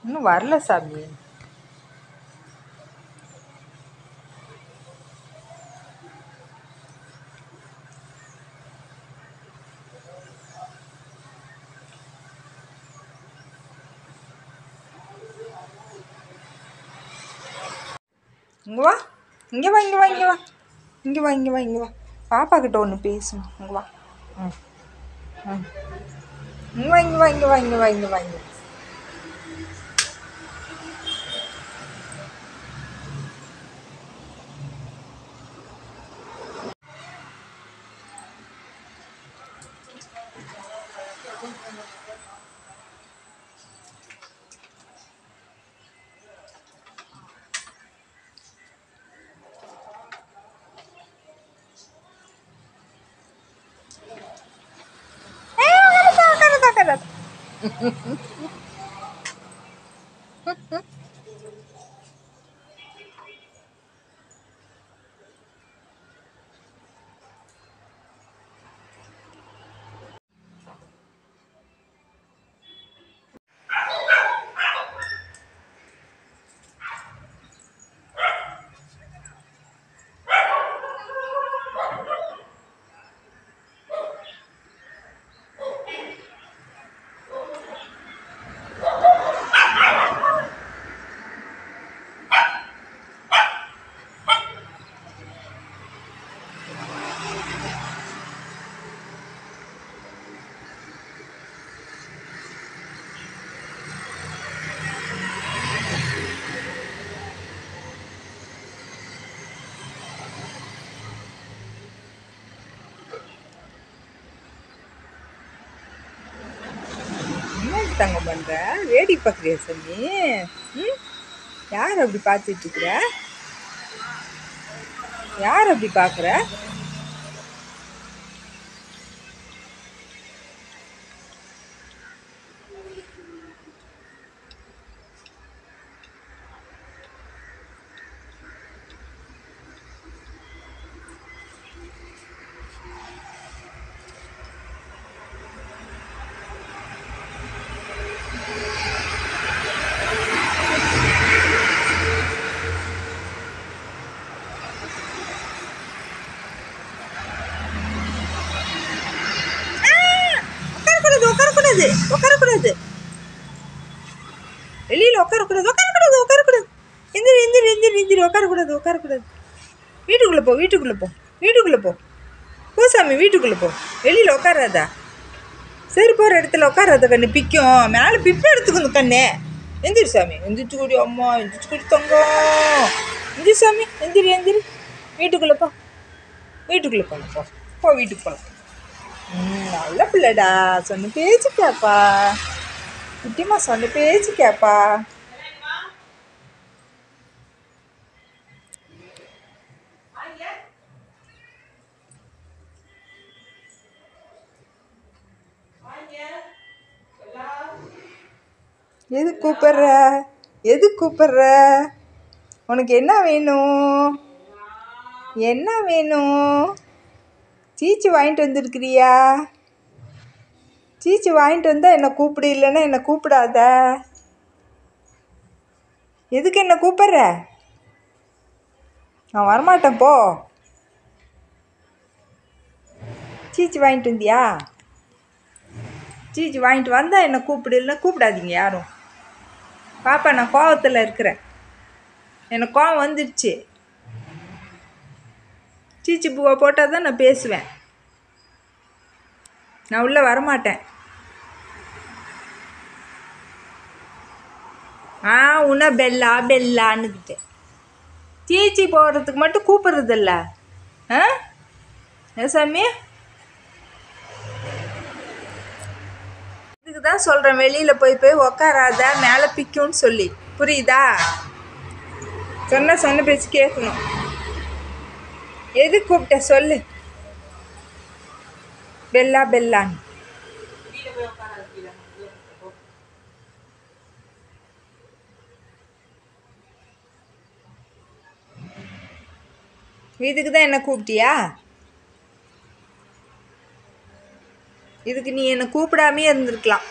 இன்னும் வரல சாமி. இங்கே வா, இங்கே வா, இங்கே வா, இங்கே வா, இங்கே வா, இங்கே வா, இங்கே வா. பாப்பா கிட்ட ஒன்று பேசணும். இங்கே வா. ம் ம் இங்கே வா, இங்கே வா, இங்கே வா, இங்கே வா, இங்கே வா, இங்கே. தங்க பண்ற வேடி பார்க்குறியா சாமி? ம், யார் அப்படி பார்த்துட்டு இருக்கிற? யார் அப்படி பார்க்குற? உட்காரக்கூடாது, உட்காரக்கூடாது, வெளியில் உட்காரக்கூடாது, உட்காரக்கூடாது, உட்காரக்கூடாது. எந்திரி, எந்திரி, எந்திரி, எந்திரி. உட்காரக்கூடாது, உட்காரக்கூடாது. வீட்டுக்குள்ளே போ, வீட்டுக்குள்ளே போ, வீட்டுக்குள்ளே போ. போ சாமி, வீட்டுக்குள்ளே போ. வெளியில் உட்காராதா? சரி, போகிற இடத்துல உட்காராத கண்ணு, பிக்கும். மேலே பிப்பு எடுத்துக்கணும் கண்ணு. எந்திரி சாமி, எந்திரிச்சு கூடி அம்மா, எந்திரிச்சு கூடி தங்கம். எந்திரி சாமி, எந்திரி, எந்திரி. வீட்டுக்குள்ளே போ, வீட்டுக்குள்ளே போகலாம். போ போ, வீட்டுக்கு போகலாம். நல்ல பிள்ளைடா, சொன்ன பேச்சு கேப்பா. குட்டிமா சொன்ன பேச்சு கேப்பா. எது கூப்பிட்ற? எது கூப்பிட்ற? உனக்கு என்ன வேணும்? என்ன வேணும்? சீச்சி வாங்கிட்டு வந்துருக்கிறியா? சீச்சி வாங்கிட்டு வந்தால் என்னை கூப்பிடு, இல்லைன்னா என்னை கூப்பிடாத. எதுக்கு என்ன கூப்பிட்ற? நான் வரமாட்டேன், போ. சீச்சி வாங்கிட்டு வந்தியா? சீச்சி வாங்கிட்டு வந்தால் என்னை கூப்பிடு, இல்லைன்னா கூப்பிடாதீங்க யாரும். பாப்பா, நான் கோவத்தில் இருக்கிறேன். எனக்கு கோவம் வந்துடுச்சு. சீச்சி பூவை போட்டால் தான் நான் பேசுவேன். நான் உள்ளே வரமாட்டேன். உன்ன பெல்லா பெல்லான்னுக்கிட்டேன். சீச்சி போடுறதுக்கு மட்டும் கூப்பிட்றதில்ல. சாமி, இதுக்கு தான் சொல்கிறேன், வெளியில் போய் போய் உக்காராத, மேலே பிக்கும்னு சொல்லி. புரியுதா? சொன்ன பேச்சு கேட்கணும். எது கூப்பிட்ட சொல்லு. பெல்லா பெல்லான்னு. இதுக்கு தான் என்ன கூப்பிட்டியா? இதுக்கு நீ என்னை கூப்பிடாமே இருந்திருக்கலாம்.